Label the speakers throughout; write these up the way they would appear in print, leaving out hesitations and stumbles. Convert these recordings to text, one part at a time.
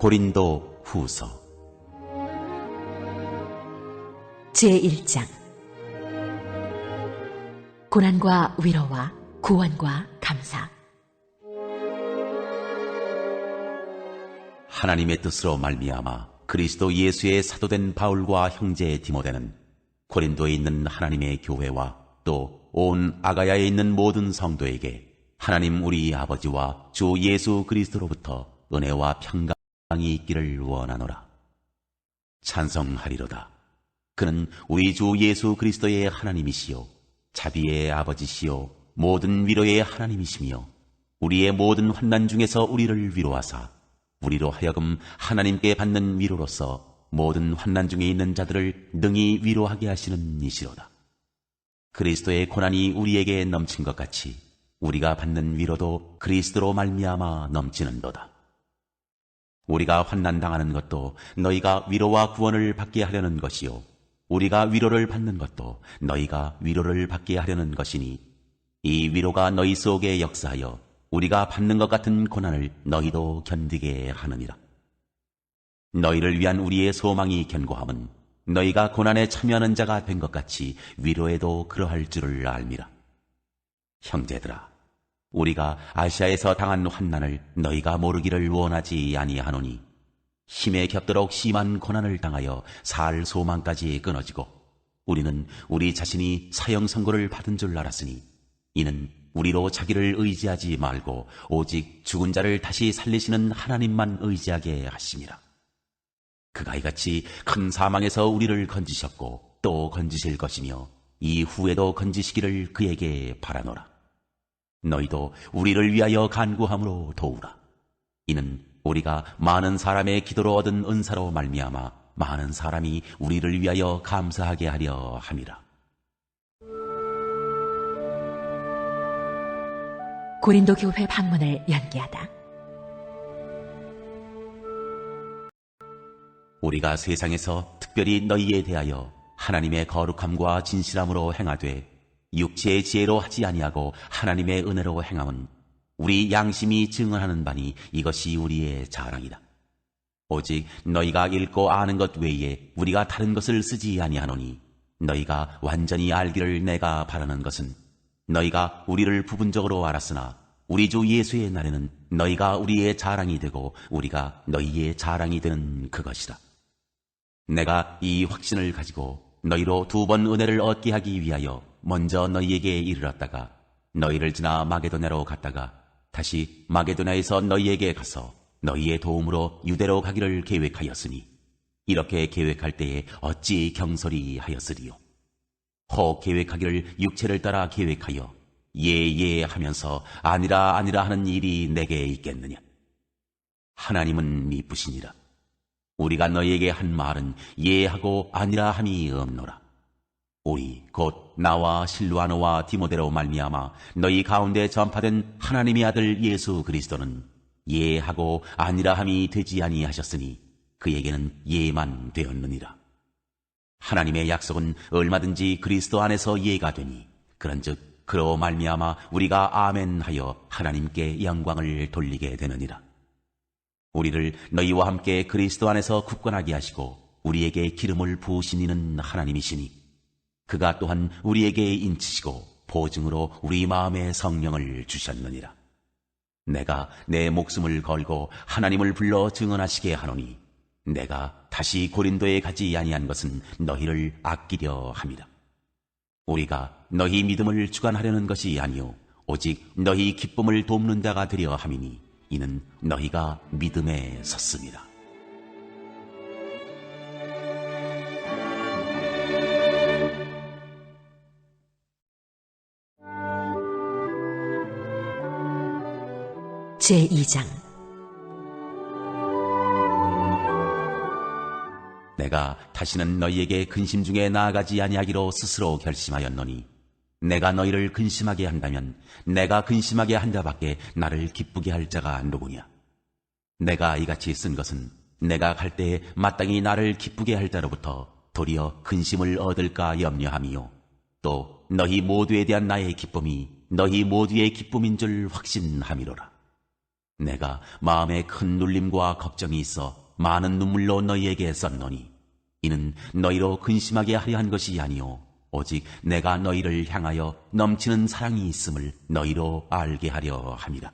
Speaker 1: 고린도 후서
Speaker 2: 제1장 고난과 위로와 구원과 감사.
Speaker 1: 하나님의 뜻으로 말미암아 그리스도 예수의 사도된 바울과 형제 디모데는 고린도에 있는 하나님의 교회와 또 온 아가야에 있는 모든 성도에게 하나님 우리 아버지와 주 예수 그리스도로부터 은혜와 평강이 있기를 원하노라. 찬송하리로다. 그는 우리 주 예수 그리스도의 하나님이시요 자비의 아버지시요 모든 위로의 하나님이시며 우리의 모든 환난 중에서 우리를 위로하사 우리로 하여금 하나님께 받는 위로로서 모든 환난 중에 있는 자들을 능히 위로하게 하시는 이시로다. 그리스도의 고난이 우리에게 넘친 것 같이 우리가 받는 위로도 그리스도로 말미암아 넘치는도다. 우리가 환난 당하는 것도 너희가 위로와 구원을 받게 하려는 것이요 우리가 위로를 받는 것도 너희가 위로를 받게 하려는 것이니 이 위로가 너희 속에 역사하여 우리가 받는 것 같은 고난을 너희도 견디게 하느니라. 너희를 위한 우리의 소망이 견고함은 너희가 고난에 참여하는 자가 된 것 같이 위로에도 그러할 줄을 알미라. 형제들아, 우리가 아시아에서 당한 환난을 너희가 모르기를 원하지 아니하노니 힘에 겹도록 심한 고난을 당하여 살 소망까지 끊어지고 우리는 우리 자신이 사형 선고를 받은 줄 알았으니 이는 우리로 자기를 의지하지 말고 오직 죽은 자를 다시 살리시는 하나님만 의지하게 하심이라. 그가 이같이 큰 사망에서 우리를 건지셨고 또 건지실 것이며 이후에도 건지시기를 그에게 바라노라. 너희도 우리를 위하여 간구함으로 도우라. 이는 우리가 많은 사람의 기도로 얻은 은사로 말미암아 많은 사람이 우리를 위하여 감사하게 하려 함이라.
Speaker 2: 고린도 교회 방문을 연기하다.
Speaker 1: 우리가 세상에서 특별히 너희에 대하여 하나님의 거룩함과 진실함으로 행하되 육체의 지혜로 하지 아니하고 하나님의 은혜로 행함은 우리 양심이 증언하는 바니 이것이 우리의 자랑이다. 오직 너희가 읽고 아는 것 외에 우리가 다른 것을 쓰지 아니하노니 너희가 완전히 알기를 내가 바라는 것은 너희가 우리를 부분적으로 알았으나 우리 주 예수의 날에는 너희가 우리의 자랑이 되고 우리가 너희의 자랑이 되는 그것이다. 내가 이 확신을 가지고 너희로 2번 은혜를 얻게 하기 위하여 먼저 너희에게 이르렀다가 너희를 지나 마게도냐로 갔다가 다시 마게도냐에서 너희에게 가서 너희의 도움으로 유대로 가기를 계획하였으니 이렇게 계획할 때에 어찌 경솔히 하였으리요. 혹 계획하기를 육체를 따라 계획하여 예 하면서 아니라 하는 일이 내게 있겠느냐. 하나님은 미쁘시니라. 우리가 너희에게 한 말은 예하고 아니라 함이 없노라. 우리 곧 나와 실루아노와 디모데로 말미암아 너희 가운데 전파된 하나님의 아들 예수 그리스도는 예하고 아니라 함이 되지 아니하셨으니 그에게는 예만 되었느니라. 하나님의 약속은 얼마든지 그리스도 안에서 예가 되니 그런즉 그로 말미암아 우리가 아멘하여 하나님께 영광을 돌리게 되느니라. 우리를 너희와 함께 그리스도 안에서 굳건하게 하시고 우리에게 기름을 부으신 이는 하나님이시니 그가 또한 우리에게 인치시고 보증으로 우리 마음에 성령을 주셨느니라. 내가 내 목숨을 걸고 하나님을 불러 증언하시게 하노니 내가 다시 고린도에 가지 아니한 것은 너희를 아끼려 함이라. 우리가 너희 믿음을 주관하려는 것이 아니요 오직 너희 기쁨을 돕는 자가 되려 함이니 이는 너희가 믿음에 섰습니다.
Speaker 2: 제2장
Speaker 1: 내가 다시는 너희에게 근심 중에 나아가지 아니하기로 스스로 결심하였노니 내가 너희를 근심하게 한다면 내가 근심하게 한 자밖에 나를 기쁘게 할 자가 누구냐. 내가 이같이 쓴 것은 내가 갈 때에 마땅히 나를 기쁘게 할 자로부터 도리어 근심을 얻을까 염려함이요 또 너희 모두에 대한 나의 기쁨이 너희 모두의 기쁨인 줄 확신함이로라. 내가 마음에 큰 눌림과 걱정이 있어 많은 눈물로 너희에게 썼노니 이는 너희로 근심하게 하려 한 것이 아니요 오직 내가 너희를 향하여 넘치는 사랑이 있음을 너희로 알게 하려 함이라.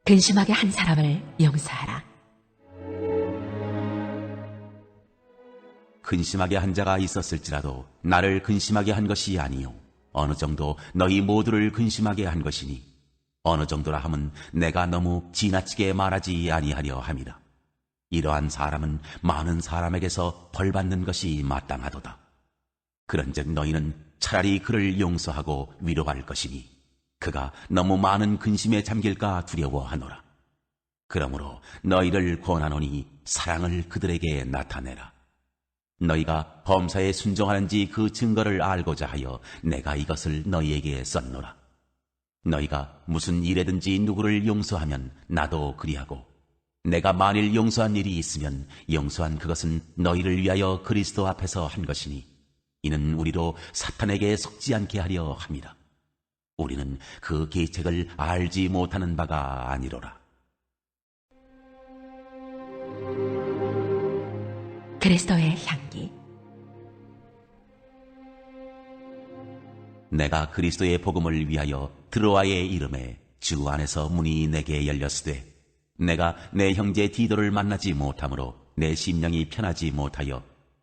Speaker 2: 근심하게 한 사람을 용서하라.
Speaker 1: 근심하게 한 자가 있었을지라도 나를 근심하게 한 것이 아니요 어느 정도 너희 모두를 근심하게 한 것이니 어느 정도라 함은 내가 너무 지나치게 말하지 아니하려 함이라. 이러한 사람은 많은 사람에게서 벌받는 것이 마땅하도다. 그런즉 너희는 차라리 그를 용서하고 위로할 것이니 그가 너무 많은 근심에 잠길까 두려워하노라. 그러므로 너희를 권하노니 사랑을 그들에게 나타내라. 너희가 범사에 순종하는지 그 증거를 알고자 하여 내가 이것을 너희에게 썼노라. 너희가 무슨 일에든지 누구를 용서하면 나도 그리하고 내가 만일 용서한 일이 있으면 용서한 그것은 너희를 위하여 그리스도 앞에서 한 것이니 이는 우리로 사탄에게 속지 않게 하려 함이라. 우리는 그 계책을 알지 못하는 바가 아니로라.
Speaker 2: 그리스도의 향기.
Speaker 1: 내가 그리스도의 복음을 위하여 드로아의 이름에 주 안에서 문이 내게 열렸으되 내가 내 형제 디도를 만나지 못하므로 내 심령이 편하지 못하여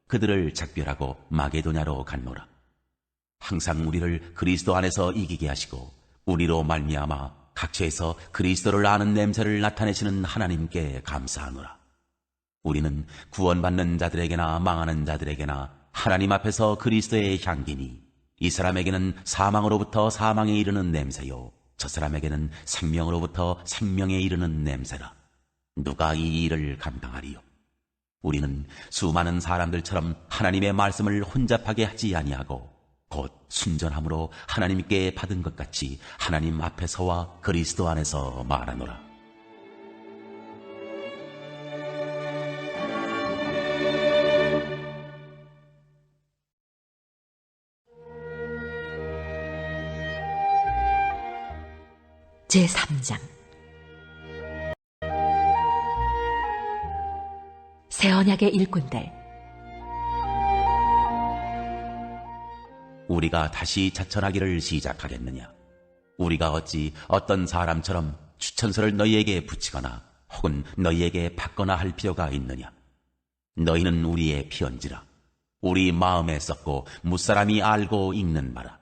Speaker 1: 그들을 작별하고 마게도냐로 갔노라. 항상 우리를 그리스도 안에서 이기게 하시고 우리로 말미암아 각처에서 그리스도를 아는 냄새를 나타내시는 하나님께 감사하노라. 우리는 구원받는 자들에게나 망하는 자들에게나 하나님 앞에서 그리스도의 향기니 이 사람에게는 사망으로부터 사망에 이르는 냄새요 저 사람에게는 생명으로부터 생명에 이르는 냄새라. 누가 이 일을 감당하리요? 우리는 수많은 사람들처럼 하나님의 말씀을 혼잡하게 하지 아니하고 곧 순전함으로 하나님께 받은 것 같이 하나님 앞에서와 그리스도 안에서 말하노라.
Speaker 2: 제3장. 새 언약의 일꾼들.
Speaker 1: 우리가 다시 자천하기를 시작하겠느냐? 우리가 어찌 어떤 사람처럼 추천서를 너희에게 붙이거나 혹은 너희에게 받거나 할 필요가 있느냐? 너희는 우리의 편지라. 우리 마음에 썼고 무사람이 알고 읽는 바라.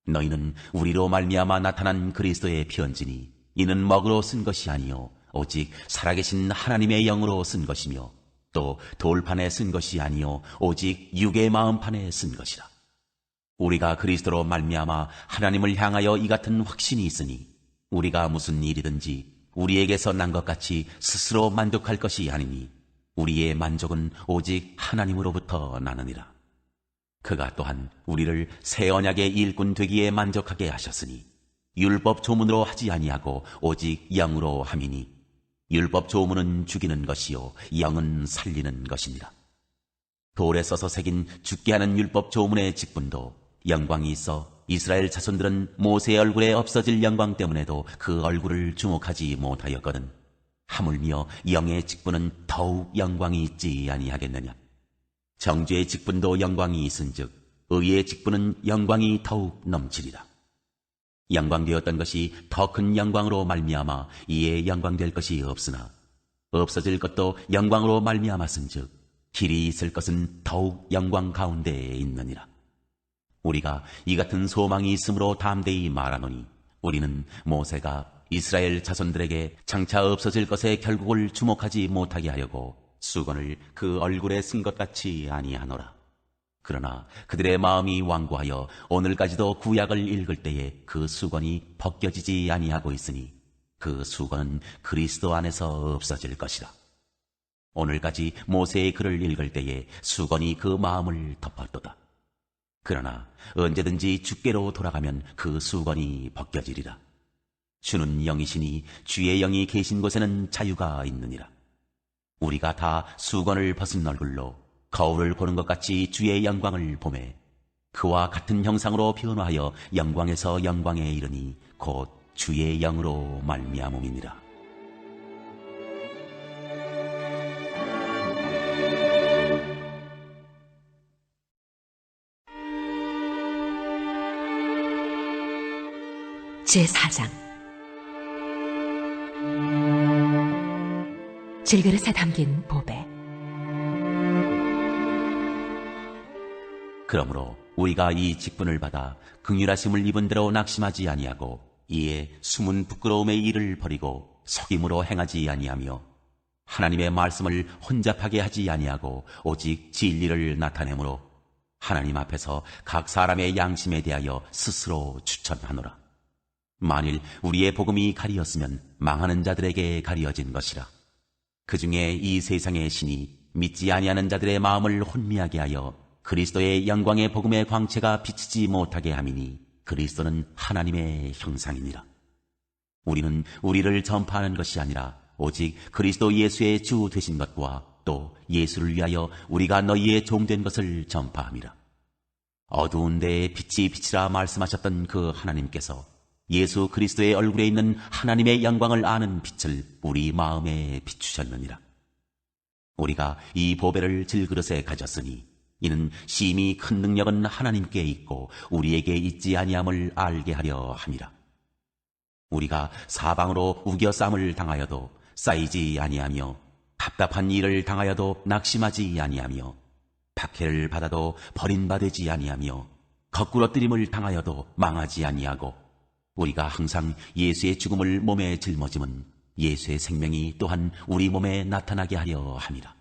Speaker 1: 너희는 우리로 말미암아 나타난 그리스도의 편지니 이는 먹으로 쓴 것이 아니요 오직 살아계신 하나님의 영으로 쓴 것이며 또 돌판에 쓴 것이 아니요 오직 육의 마음판에 쓴 것이라. 우리가 그리스도로 말미암아 하나님을 향하여 이 같은 확신이 있으니 우리가 무슨 일이든지 우리에게서 난 것 같이 스스로 만족할 것이 아니니 우리의 만족은 오직 하나님으로부터 나느니라. 그가 또한 우리를 새 언약의 일꾼 되기에 만족하게 하셨으니 율법 조문으로 하지 아니하고 오직 영으로 함이니 율법 조문은 죽이는 것이요 영은 살리는 것이니라. 돌에 써서 새긴 죽게 하는 율법 조문의 직분도 영광이 있어 이스라엘 자손들은 모세의 얼굴에 없어질 영광 때문에도 그 얼굴을 주목하지 못하였거든. 하물며 영의 직분은 더욱 영광이 있지 아니하겠느냐. 정죄의 직분도 영광이 있은즉 의의 직분은 영광이 더욱 넘치리라. 영광되었던 것이 더 큰 영광으로 말미암아 이에 영광될 것이 없으나 없어질 것도 영광으로 말미암았은즉 길이 있을 것은 더욱 영광 가운데에 있느니라. 우리가 이 같은 소망이 있으므로 담대히 말하노니 우리는 모세가 이스라엘 자손들에게 장차 없어질 것의 결국을 주목하지 못하게 하려고 수건을 그 얼굴에 쓴 것 같이 아니하노라. 그러나 그들의 마음이 완고하여 오늘까지도 구약을 읽을 때에 그 수건이 벗겨지지 아니하고 있으니 그 수건은 그리스도 안에서 없어질 것이라. 오늘까지 모세의 글을 읽을 때에 수건이 그 마음을 덮었도다. 그러나 언제든지 주께로 돌아가면 그 수건이 벗겨지리라. 주는 영이시니 주의 영이 계신 곳에는 자유가 있느니라. 우리가 다 수건을 벗은 얼굴로 거울을 보는 것 같이 주의 영광을 보매 그와 같은 형상으로 변화하여 영광에서 영광에 이르니 곧 주의 영으로 말미암음이니라.
Speaker 2: 제4장 질그릇에 담긴 보배.
Speaker 1: 그러므로 우리가 이 직분을 받아 긍휼하심을 입은 대로 낙심하지 아니하고 이에 숨은 부끄러움의 일을 버리고 속임으로 행하지 아니하며 하나님의 말씀을 혼잡하게 하지 아니하고 오직 진리를 나타내므로 하나님 앞에서 각 사람의 양심에 대하여 스스로 추천하노라. 만일 우리의 복음이 가리었으면 망하는 자들에게 가리어진 것이라. 그 중에 이 세상의 신이 믿지 아니하는 자들의 마음을 혼미하게 하여 그리스도의 영광의 복음의 광채가 비치지 못하게 함이니 그리스도는 하나님의 형상이니라. 우리는 우리를 전파하는 것이 아니라 오직 그리스도 예수의 주 되신 것과 또 예수를 위하여 우리가 너희의 종된 것을 전파함이라. 어두운 데에 빛이 비치라 말씀하셨던 그 하나님께서 예수 그리스도의 얼굴에 있는 하나님의 영광을 아는 빛을 우리 마음에 비추셨느니라. 우리가 이 보배를 질그릇에 가졌으니 이는 심히 큰 능력은 하나님께 있고 우리에게 있지 아니함을 알게 하려 함이라. 우리가 사방으로 우겨쌈을 당하여도 쌓이지 아니하며 답답한 일을 당하여도 낙심하지 아니하며 박해를 받아도 버림받지 아니하며 거꾸러뜨림을 당하여도 망하지 아니하고 우리가 항상 예수의 죽음을 몸에 짊어짐은 예수의 생명이 또한 우리 몸에 나타나게 하려 함이라.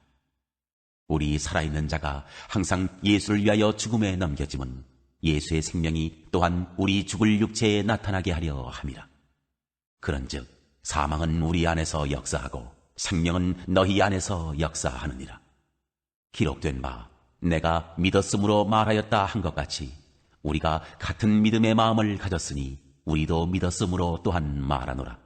Speaker 1: 우리 살아있는 자가 항상 예수를 위하여 죽음에 넘겨짐은 예수의 생명이 또한 우리 죽을 육체에 나타나게 하려 함이라. 그런즉 사망은 우리 안에서 역사하고 생명은 너희 안에서 역사하느니라. 기록된 바 내가 믿었으므로 말하였다 한 것 같이 우리가 같은 믿음의 마음을 가졌으니 우리도 믿었으므로 또한 말하노라.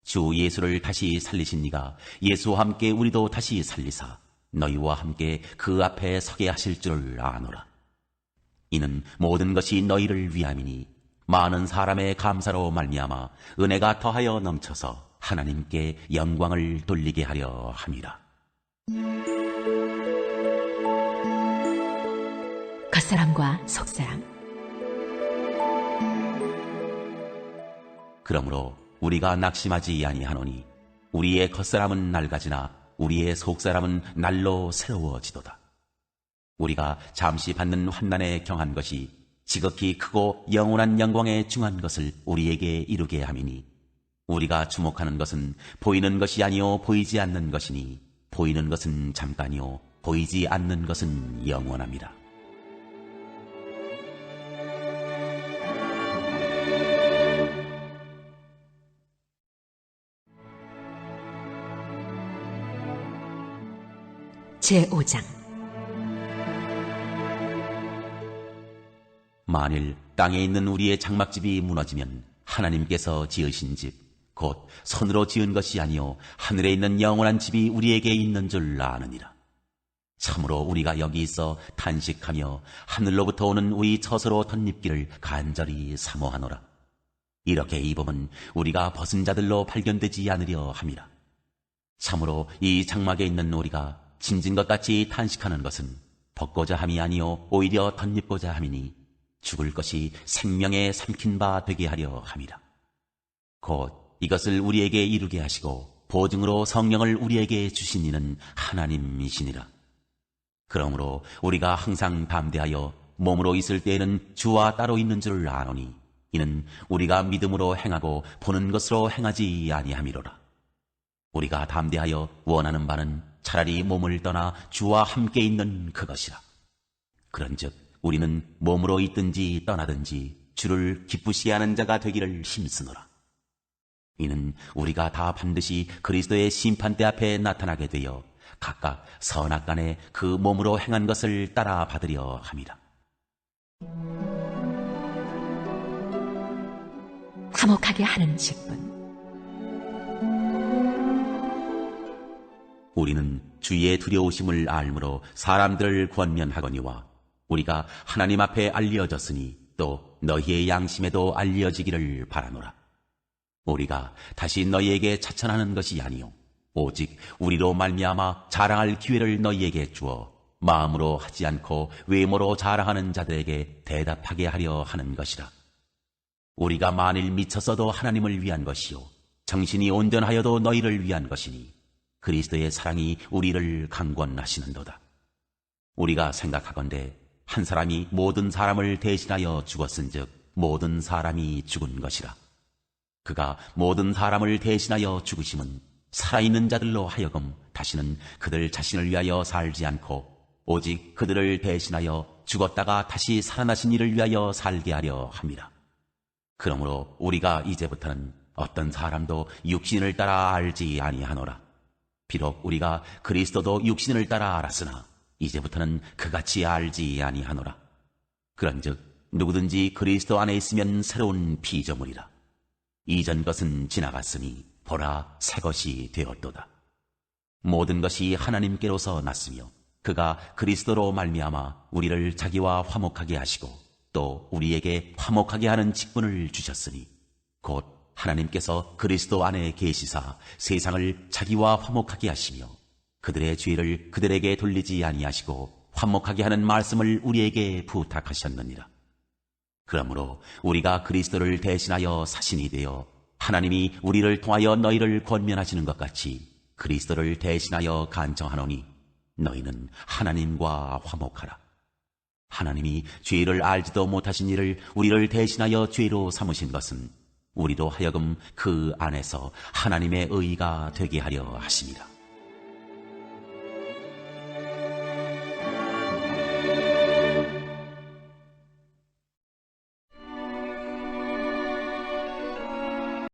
Speaker 1: 주 예수를 다시 살리신 이가 예수와 함께 우리도 다시 살리사 너희와 함께 그 앞에 서게 하실 줄 아노라. 이는 모든 것이 너희를 위함이니 많은 사람의 감사로 말미암아 은혜가 더하여 넘쳐서 하나님께 영광을 돌리게 하려 함이라.
Speaker 2: 겉사람과 속사람.
Speaker 1: 그러므로 우리가 낙심하지 아니하노니 우리의 겉사람은 낡아지나 우리의 속사람은 날로 새로워지도다. 우리가 잠시 받는 환난에 경한 것이 지극히 크고 영원한 영광에 중한 것을 우리에게 이루게 함이니 우리가 주목하는 것은 보이는 것이 아니요 보이지 않는 것이니 보이는 것은 잠깐이요 보이지 않는 것은 영원함이라.
Speaker 2: 제5장
Speaker 1: 만일 땅에 있는 우리의 장막집이 무너지면 하나님께서 지으신 집, 곧 손으로 지은 것이 아니요 하늘에 있는 영원한 집이 우리에게 있는 줄 아느니라. 참으로 우리가 여기 있어 탄식하며 하늘로부터 오는 우리 처소로 덧입기를 간절히 사모하노라. 이렇게 입으면 우리가 벗은 자들로 발견되지 않으려 함이라. 참으로 이 장막에 있는 우리가 짐진 것 같이 탄식하는 것은 벗고자 함이 아니요 오히려 덧입고자 함이니 죽을 것이 생명에 삼킨 바 되게 하려 함이라. 곧 이것을 우리에게 이루게 하시고 보증으로 성령을 우리에게 주신 이는 하나님이시니라. 그러므로 우리가 항상 담대하여 몸으로 있을 때에는 주와 따로 있는 줄 아노니 이는 우리가 믿음으로 행하고 보는 것으로 행하지 아니함이로라. 우리가 담대하여 원하는 바는 차라리 몸을 떠나 주와 함께 있는 그것이라. 그런즉 우리는 몸으로 있든지 떠나든지 주를 기쁘시게 하는 자가 되기를 힘쓰노라. 이는 우리가 다 반드시 그리스도의 심판대 앞에 나타나게 되어 각각 선악간에 그 몸으로 행한 것을 따라 받으려 함이라.
Speaker 2: 화목하게 하는 직분.
Speaker 1: 우리는 주의 두려우심을 알므로 사람들을 권면하거니와 우리가 하나님 앞에 알려졌으니 또 너희의 양심에도 알려지기를 바라노라. 우리가 다시 너희에게 차천하는 것이 아니요 오직 우리로 말미암아 자랑할 기회를 너희에게 주어 마음으로 하지 않고 외모로 자랑하는 자들에게 대답하게 하려 하는 것이라. 우리가 만일 미쳤어도 하나님을 위한 것이요 정신이 온전하여도 너희를 위한 것이니 그리스도의 사랑이 우리를 강권하시는도다. 우리가 생각하건대 한 사람이 모든 사람을 대신하여 죽었은즉 모든 사람이 죽은 것이라. 그가 모든 사람을 대신하여 죽으심은 살아있는 자들로 하여금 다시는 그들 자신을 위하여 살지 않고 오직 그들을 대신하여 죽었다가 다시 살아나신 이를 위하여 살게 하려 함이라. 그러므로 우리가 이제부터는 어떤 사람도 육신을 따라 알지 아니하노라. 비록 우리가 그리스도도 육신을 따라 알았으나 이제부터는 그같이 알지 아니하노라. 그런즉 누구든지 그리스도 안에 있으면 새로운 피조물이라. 이전 것은 지나갔으니 보라 새 것이 되었도다. 모든 것이 하나님께로서 났으며 그가 그리스도로 말미암아 우리를 자기와 화목하게 하시고 또 우리에게 화목하게 하는 직분을 주셨으니 곧 하나님께서 그리스도 안에 계시사 세상을 자기와 화목하게 하시며 그들의 죄를 그들에게 돌리지 아니하시고 화목하게 하는 말씀을 우리에게 부탁하셨느니라. 그러므로 우리가 그리스도를 대신하여 사신이 되어 하나님이 우리를 통하여 너희를 권면하시는 것 같이 그리스도를 대신하여 간청하노니 너희는 하나님과 화목하라. 하나님이 죄를 알지도 못하신 이를 우리를 대신하여 죄로 삼으신 것은 우리로 하여금 그 안에서 하나님의 의가 되게 하려 하심이라.